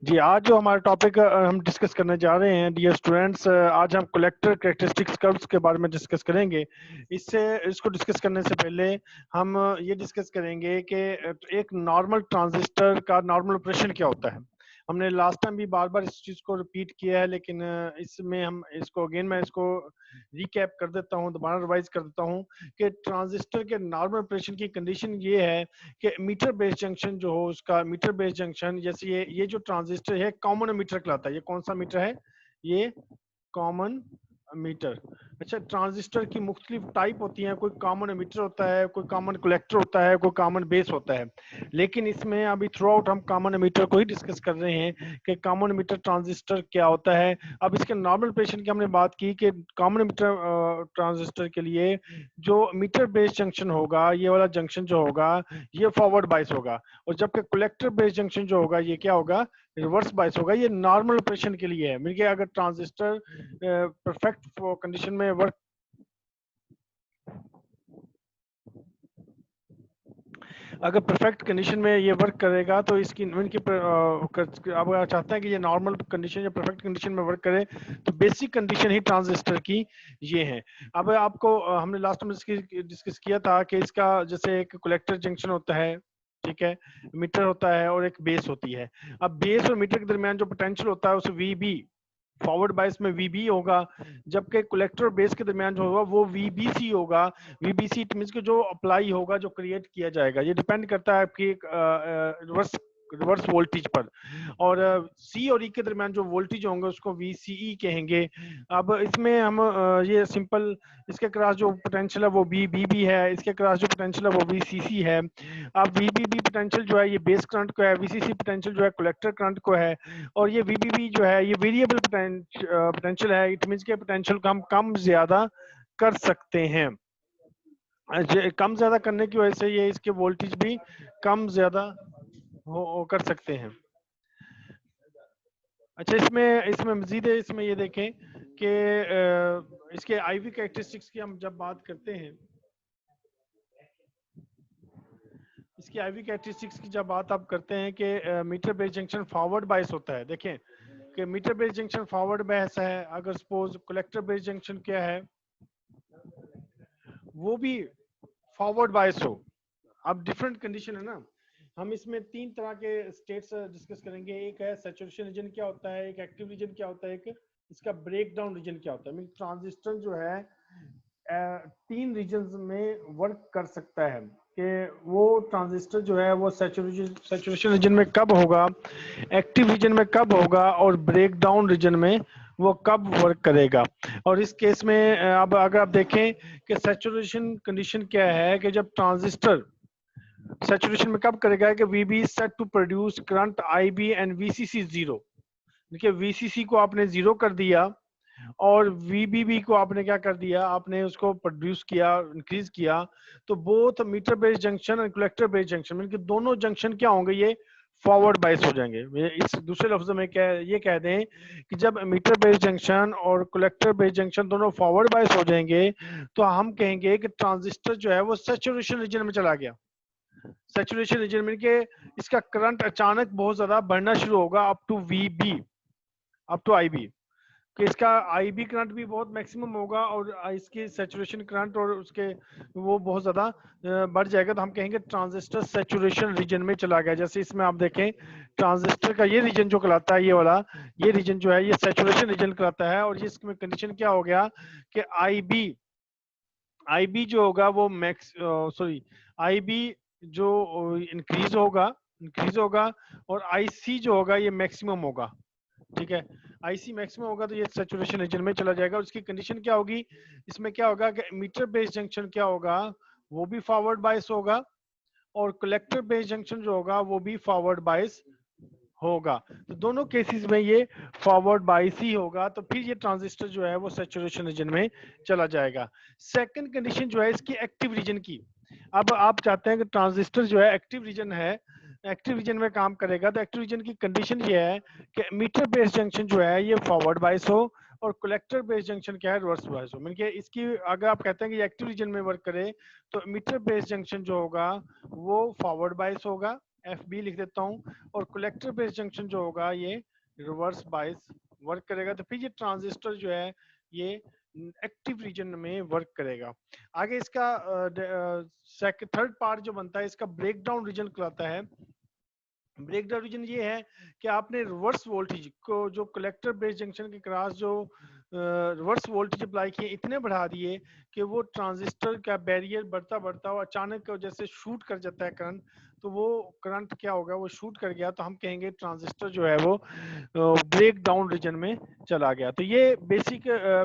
जी, आज जो हमारा टॉपिक हम डिस्कस करने जा रहे हैं डियर स्टूडेंट्स, आज हम कलेक्टर कैरेक्टरिस्टिक्स कर्व्स के बारे में डिस्कस करेंगे। इसको डिस्कस करने से पहले हम ये डिस्कस करेंगे कि एक नॉर्मल ट्रांजिस्टर का नॉर्मल ऑपरेशन क्या होता है। हमने लास्ट टाइम भी बार बार इस चीज़ को रिपीट किया है, लेकिन इसमें हम इसको अगेन मैं इसको रिकैप कर देता हूँ, दोबारा रिवाइज कर देता हूँ कि ट्रांजिस्टर के नॉर्मल ऑपरेशन की कंडीशन ये है कि मीटर बेस जंक्शन जो हो उसका मीटर बेस जंक्शन, जैसे ये जो ट्रांजिस्टर है कॉमन मीटर कहलाता है। ये कौन सा मीटर है? ये कॉमन मीटर। अच्छा, ट्रांजिस्टर की मुख्तलिफ टाइप होती हैं, कोई कॉमन मीटर होता है, कोई कॉमन कलेक्टर होता है, कोई कॉमन बेस होता है। लेकिन इसमें अभी थ्रू आउट हम कॉमन मीटर को ही डिस्कस कर रहे हैं कि कॉमन मीटर ट्रांजिस्टर क्या होता है। अब इसके नॉर्मल ऑपरेशन की हमने बात की कि कॉमन मीटर ट्रांजिस्टर के लिए जो मीटर बेस जंक्शन होगा, ये वाला जंक्शन जो होगा ये फॉरवर्ड बाइस होगा, और जबकि कलेक्टर बेस जंक्शन जो होगा ये क्या होगा? रिवर्स बाइस होगा। ये नॉर्मल ऑपरेशन के लिए है। मिल गया। अगर ट्रांजिस्टर परफेक्ट कंडीशन में वर्क अगर परफेक्ट कंडीशन में ये वर्क करेगा तो इसकी इनकी अब अगर चाहते हैं कि ये नॉर्मल कंडीशन या परफेक्ट कंडीशन में वर्क करे तो बेसिक कंडीशन ही ट्रांजिस्टर की ये है। अब आपको हमने लास्ट में डिस्कस किया था कि इसका जैसे एक कलेक्टर जंक्शन होता है, ठीक है, मीटर होता है और एक बेस होती है। अब बेस और मीटर के दरमियान जो पोटेंशियल होता है उसे वीबी, फॉरवर्ड बायस में वीबी होगा, जबकि कलेक्टर बेस के दरमियान जो होगा वो वीबीसी होगा। वीबीसी इट मींस कि जो अप्लाई होगा, जो क्रिएट किया जाएगा, ये डिपेंड करता है आपकी रिवर्स रिवर्स वोल्टेज पर। और सी और ई के दरमियान जो वोल्टेज होंगे उसको वीसीई कहेंगे। अब इसमें हम ये सिंपल, इसके क्रॉस जो पोटेंशियल है वो बीबी है, इसके क्रॉस जो पोटेंशियल है वो वीसीसी है। अब वीबीबी पोटेंशियल जो है ये बेस करंट को है, वीसीसी पोटेंशियल जो है कलेक्टर करंट को है, और ये वीबीबी जो है ये वेरिएबल पोटेंशियल है। इट मींस के पोटेंशियल को हम कम ज्यादा कर सकते हैं। कम ज्यादा करने की वजह से ये इसके वोल्टेज भी कम ज्यादा कर सकते हैं। अच्छा, इसमें इसमें मजीद है, इसमें ये देखें कि इसके आईवी कैरेक्टरिस्टिक्स की हम जब बात करते हैं, इसकी आईवी कैरेक्टरिस्टिक्स की जब बात आप करते हैं कि emitter base junction forward bias होता है। देखें कि emitter base junction forward bias है। अगर सपोज कलेक्टर बेस जंक्शन क्या है, वो भी फॉरवर्ड बायस हो। अब डिफरेंट कंडीशन है ना। हम इसमें तीन तरह के स्टेट्स डिस्कस करेंगे। एक है सैचुरेशन रीजन क्या होता है, एक एक्टिव रीजन क्या होता है, एक इसका ब्रेक डाउन रीजन क्या होता है। मीन ट्रांजिस्टर जो है तीन रीजन्स में वर्क कर सकता है कि वो ट्रांजिस्टर जो है वो सैचुरेशन रीजन में कब होगा, एक्टिव रीजन में कब होगा, और ब्रेक डाउन रीजन में वो कब वर्क करेगा। और इस केस में अब अगर आप देखें कि सैचुरेशन कंडीशन क्या है कि जब ट्रांजिस्टर सैचुरेशन में कब करेगा कि VB set to produce current IB and VCC zero. देखिए वीसीसी को आपने जीरो कर दिया और वीबीबी को आपने क्या कर दिया, आपने उसको प्रोड्यूस किया, इंक्रीज किया, तो बोथ मीटर बेस जंक्शन और कलेक्टर बेस जंक्शन मतलब दोनों जंक्शन क्या होंगे, ये फॉरवर्ड बायस हो जाएंगे। इस दूसरे लफ्जों में क्या ये कह दें कि जब मीटर बेस जंक्शन और कलेक्टर बेस जंक्शन दोनों फॉरवर्ड बायस हो जाएंगे तो हम कहेंगे कि ट्रांजिस्टर जो है वो सैचुरेशन रीजन में चला गया। सैचुरेशन रीजन में के इसका करंट अचानक बहुत ज्यादा बढ़ना शुरू होगा up to VB, up to IB, कि इसका आईबी करंट भी बहुत मैक्सिमम होगा और इसकी सैचुरेशन करंट और उसके वो बहुत ज्यादा बढ़ जाएगा। तो हम कहेंगे ट्रांजिस्टर सैचुरेशन रीजन में चला गया। जैसे इसमें आप देखें ट्रांजिस्टर का ये रीजन जो कहलाता है, ये वाला ये रीजन जो है ये सैचुरेशन रीजन कहलाता है। और इसमें कंडीशन क्या हो गया कि आईबी आईबी जो होगा वो मैक्स सॉरी आईबी जो इंक्रीज होगा और आईसी जो होगा ये मैक्सिमम होगा। ठीक है, आईसी मैक्सिमम होगा तो ये सैचुरेशन रीजन में चला जाएगा। और उसकी कंडीशन क्या होगी, इसमें क्या होगा कि मीटर बेस जंक्शन क्या होगा, वो भी फॉरवर्ड बायस होगा, और कलेक्टर बेस जंक्शन जो होगा वो भी फॉरवर्ड बायस होगा। तो दोनों केसेस में ये फॉरवर्ड बायस ही होगा, तो फिर ये ट्रांजिस्टर जो है वो सैचुरेशन रीजन में चला जाएगा। सेकंड कंडीशन जो है इसकी एक्टिव रीजन की। अब आप चाहते हैं कि ट्रांजिस्टर जो है एक्टिव रीजन है, एक्टिव रीजन में काम करेगा, तो एक्टिव रीजन की कंडीशन ये है कि मीटर बेस जंक्शन जो है ये फॉरवर्ड बायस हो और कलेक्टर बेस जंक्शन क्या है, रिवर्स बायस हो। मतलब इसकी अगर आप कहते हैं कि एक्टिव रीजन में वर्क करे तो मीटर बेस जंक्शन जो होगा वो फॉरवर्ड बायस होगा एफ बी लिख देता हूँ, और कलेक्टर बेस जंक्शन जो होगा ये रिवर्स बायस वर्क करेगा। तो फिर ये ट्रांजिस्टर जो है ये एक्टिव रीजन में वर्क करेगा। आगे इसका थर्ड पार्ट जो बनता है इसका ब्रेक डाउन रीजन कहलाता है। ब्रेक डाउन रीजन ये है कि आपने रिवर्स वोल्टेज को जो कलेक्टर बेस जंक्शन के क्रॉस जो रिवर्स वोल्टेज अप्लाई किए इतने बढ़ा दिए कि वो ट्रांजिस्टर का बैरियर बढ़ता बढ़ता वो अचानक जैसे शूट कर जाता है करंट, तो वो करंट क्या होगा, वो शूट कर गया, तो हम कहेंगे ट्रांजिस्टर जो है वो ब्रेक डाउन रीजन में चला गया। तो ये बेसिक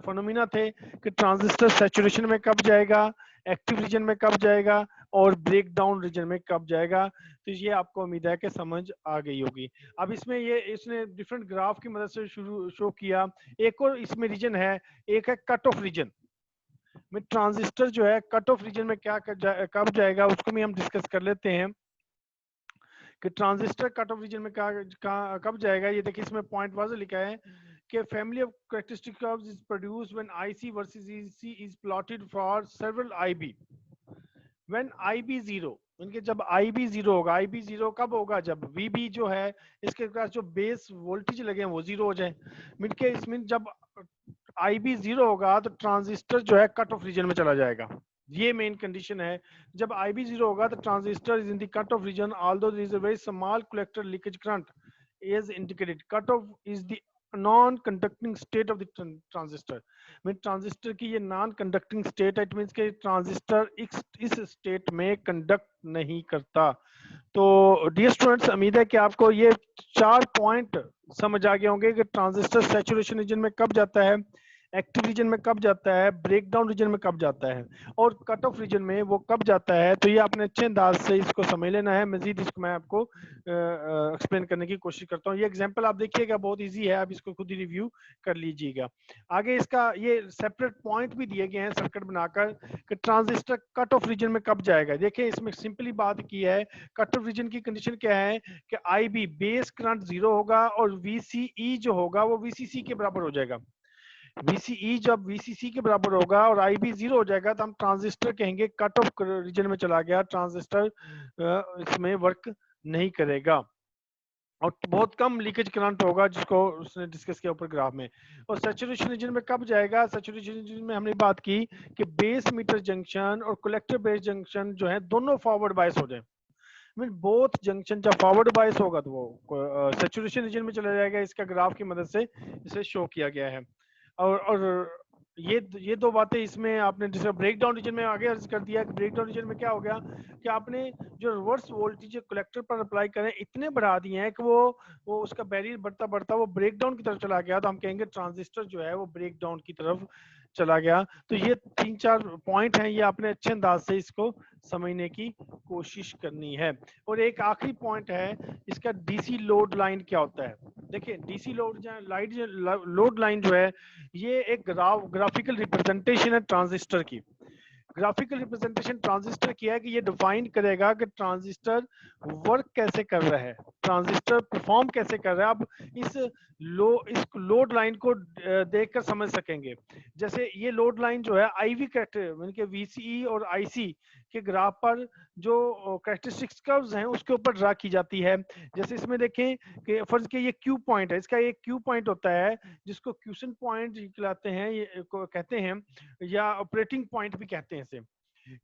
फिनोमिना थे कि ट्रांजिस्टर सैचुरेशन में कब जाएगा, एक्टिव रीजन में कब जाएगा, और ब्रेक डाउन रीजन में कब जाएगा। तो ये आपको उम्मीद है कि समझ आ गई होगी। अब इसमें ये इसने डिफरेंट ग्राफ की मदद से शो किया। एक और इसमें रीजन है, एक है कट ऑफ रीजन में ट्रांजिस्टर जो है कट ऑफ रीजन में क्या कब जाएगा, उसको भी हम डिस्कस कर लेते हैं कि ट्रांजिस्टर कट ऑफ रीजन में कब जाएगा। ये देखिए इसमें पॉइंट वाज लिखा है कि family of characteristic curves is produced when IC versus EC is plotted for several IB when IB 0, इनके जब IB 0 होगा, IB 0 कब होगा, जब VB जो है इसके पास जो बेस वोल्टेज लगे हैं वो 0 हो जाए। मिनके इसमें जब IB 0 होगा तो ट्रांजिस्टर जो है कट ऑफ रीजन में चला जाएगा। ये मेन कंडीशन है। जब IB 0 होगा तो transistor is in the cut off region although there is a very small collector leakage current is indicated. Cutoff is the non-conducting state of the transistor. Mean transistor की ये non conducting state है, it means के transistor इस state में conduct नहीं करता। तो dear students, उम्मीद है कि आपको ये 4 पॉइंट समझ आ गए होंगे कि ट्रांजिस्टर सैचुरेशन रीजन में कब जाता है, एक्टिव रीजन में कब जाता है, ब्रेक डाउन रीजन में कब जाता है, और कट ऑफ रीजन में वो कब जाता है। तो ये आपने अच्छे अंदाज से इसको समझ लेना है। मजीद इसको मैं आपको एक्सप्लेन करने की कोशिश करता हूँ। ये एग्जांपल आप देखिएगा बहुत इजी है, आप इसको खुद ही रिव्यू कर लीजिएगा। आगे इसका ये सेपरेट पॉइंट भी दिए गए हैं सर्किट बनाकर कि ट्रांजिस्टर कट ऑफ रीजन में कब जाएगा। देखिए इसमें सिंपली बात की है, कट ऑफ रीजन की कंडीशन क्या है कि IB बेस करंट 0 होगा और VCE जो होगा वो VCC के बराबर हो जाएगा। VCE जब VCC के बराबर होगा और IB 0 हो जाएगा तो हम ट्रांजिस्टर कहेंगे कट ऑफ रीजन में चला गया, ट्रांजिस्टर इसमें वर्क नहीं करेगा और बहुत कम लीकेज करंट होगा, जिसको उसने डिस्कस किया ऊपर ग्राफ में। और सैचुरेशन रीजन में कब जाएगा, सैचुरेशन रीजन में हमने बात की कि बेस मीटर जंक्शन और कलेक्टर बेस जंक्शन जो है दोनों फॉरवर्ड बायस हो जाए। मीन बोथ जंक्शन जब फॉरवर्ड बायस होगा तो वो सैचुरेशन रीजन में चला जाएगा। इसका ग्राफ की मदद से इसे शो किया गया है। और ये दो बातें इसमें आपने जिसका ब्रेक डाउन रीजन में आगे अर्ज कर दिया कि ब्रेक डाउन रीजन में क्या हो गया कि आपने जो रिवर्स वोल्टेज कलेक्टर पर अप्लाई करें इतने बढ़ा दिए हैं कि वो उसका बैरियर बढ़ता बढ़ता वो ब्रेक डाउन की तरफ चला गया। तो हम कहेंगे ट्रांजिस्टर जो है वो ब्रेक डाउन की तरफ चला गया। तो ये 3-4 पॉइंट हैं, ये आपने अच्छे अंदाज से इसको समझने की कोशिश करनी है। और एक आखिरी पॉइंट है इसका, डीसी लोड लाइन क्या होता है। देखिए डीसी लोड लाइन जो है ये एक ग्राफिकल रिप्रेजेंटेशन है ट्रांजिस्टर की। ग्राफिकल रिप्रेजेंटेशन ट्रांजिस्टर की है कि ये डिफाइन करेगा कि ट्रांजिस्टर वर्क कैसे कर रहा है, ट्रांजिस्टर परफॉर्म कैसे कर रहा है। अब इस लोड लाइन को देखकर समझ सकेंगे। जैसे ये लोड लाइन जो है IV कैरेक्टर VCE और IC के ग्राफ पर जो कैरेक्टरिस्टिक्स कर्व्स हैं उसके ऊपर ड्रा की जाती है। जैसे इसमें देखें कि फर्ज के ये क्यू पॉइंट है, इसका एक क्यू पॉइंट होता है जिसको क्यूसन पॉइंट कहलाते हैं, ये कहते हैं, या ऑपरेटिंग पॉइंट भी कहते हैं इसे।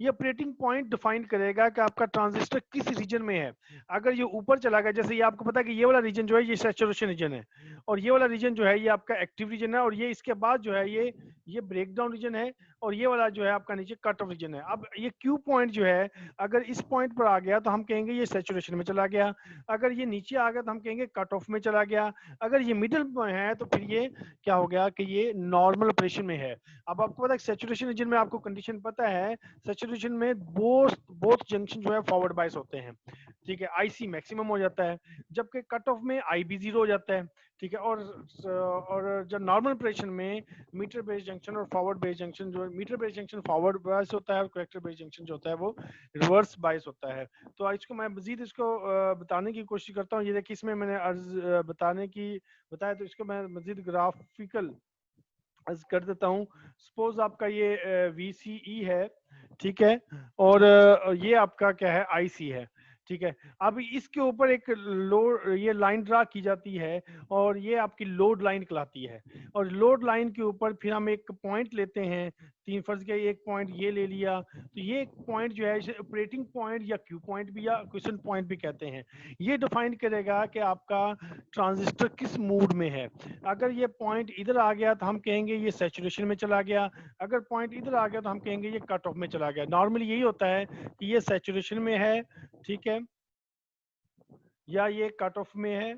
ये ऑपरेटिंग पॉइंट डिफाइन करेगा कि आपका ट्रांजिस्टर किस रीजन में है। अगर ये ऊपर चला गया, जैसे ये आपको पता है कि ये वाला रीजन जो है ये सैचुरेशन रीजन है और ये वाला रीजन जो है ये आपका एक्टिव रीजन है, और ये इसके बाद जो है ये ब्रेक डाउन रीजन है, और ये वाला जो है आपका नीचे कट ऑफ रीजन है। अब ये क्यू पॉइंट जो है अगर इस पॉइंट पर आ गया तो हम कहेंगे ये सैचुरेशन में चला गया, अगर ये नीचे आ गया तो हम कहेंगे कट ऑफ में चला गया, अगर ये मिडिल में है तो फिर ये क्या हो गया कि ये नॉर्मल ऑपरेशन में है। अब आपको पता है सैचुरेशन रीजन में आपको कंडीशन पता है, सैचुरेशन में बोथ जंक्शन जो है फॉरवर्ड बायस होते हैं, ठीक है, IC मैक्सिमम हो जाता है, जबकि कट ऑफ में IB 0 हो जाता है, ठीक है। और जब नॉर्मल ऑपरेशन में मीटर बेस जंक्शन और फॉरवर्ड बेस जंक्शन, जो emitter base junction forward bias होता है और कलेक्टर बेस जंक्शन जो होता है वो रिवर्स बायस होता है। तो इसको मैं मजीद इसको बताने की कोशिश करता हूँ। ये देखिए इसमें मैंने अर्ज बताया, तो इसको मैं मजीद ग्राफिकल कर देता हूँ। सपोज आपका ये VCE है, ठीक है, और ये आपका क्या है IC है, ठीक है। अब इसके ऊपर एक लोड, ये लाइन ड्रा की जाती है और ये आपकी लोड लाइन कहलाती है। और लोड लाइन के ऊपर फिर हम एक पॉइंट लेते हैं, तीन फर्ज के एक पॉइंट ये ले लिया, तो ये एक पॉइंट जो है इसे ऑपरेटिंग पॉइंट या क्यू पॉइंट भी या क्वेश्चन पॉइंट भी कहते हैं। ये डिफाइन करेगा कि आपका ट्रांजिस्टर किस मूड में है। अगर ये पॉइंट इधर आ गया तो हम कहेंगे ये सैचुरेशन में चला गया, अगर पॉइंट इधर आ गया तो हम कहेंगे ये कट ऑफ में चला गया। नॉर्मली यही होता है कि ये सैचुरेशन में है, ठीक है, या ये कट ऑफ में है,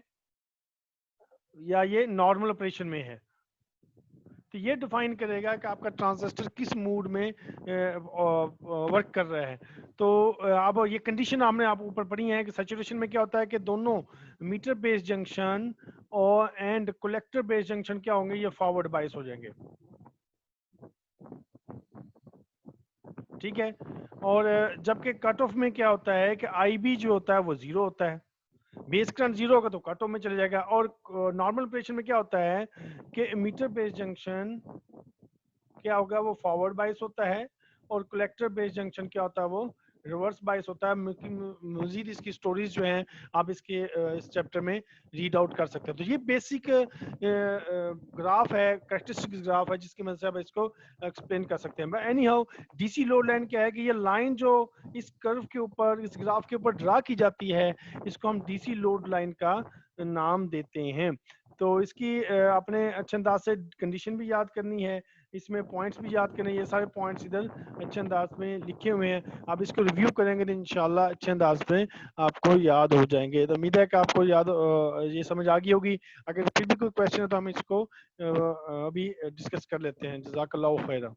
या ये नॉर्मल ऑपरेशन में है। तो ये डिफाइन करेगा कि आपका ट्रांजिस्टर किस मूड में वर्क कर रहा है। तो अब ये कंडीशन हमने आप ऊपर पढ़ी है कि सैचुरेशन में क्या होता है कि दोनों मीटर बेस जंक्शन और एंड कलेक्टर बेस जंक्शन क्या होंगे, ये फॉरवर्ड बायस हो जाएंगे, ठीक है। और जबकि कट ऑफ में क्या होता है कि IB जो होता है वो 0 होता है, बेस करंट 0 होगा तो कट ऑफ में चले जाएगा। और नॉर्मल ऑपरेशन में क्या होता है कि मीटर बेस जंक्शन क्या होगा, वो फॉरवर्ड बायस होता है, और कलेक्टर बेस जंक्शन क्या होता है, वो रिवर्स बायस होता है। मजीद इसकी स्टोरीज जो हैं आप इसके इस चैप्टर में रीड आउट कर सकते हैं। तो ये बेसिक ग्राफ है, कैरेक्टरिस्टिक्स ग्राफ है, जिसकी मदद से आप इसको एक्सप्लेन कर सकते हैं। But any how DC load line क्या है कि ये लाइन जो इस कर्व के ऊपर, इस ग्राफ के ऊपर ड्रा की जाती है, इसको हम DC लोड लाइन का नाम देते हैं। तो इसकी आपने अच्छे अंदाज से कंडीशन भी याद करनी है, इसमें पॉइंट्स भी याद करने, ये सारे पॉइंट्स इधर अच्छे अंदाज में लिखे हुए हैं। आप इसको रिव्यू करेंगे तो इंशाल्लाह अच्छे अंदाज में आपको याद हो जाएंगे। तो उम्मीद है कि आपको याद ये समझ आ गई होगी। अगर फिर भी कोई क्वेश्चन है तो हम इसको अभी डिस्कस कर लेते हैं। जज़ाकल्लाहु खैरा।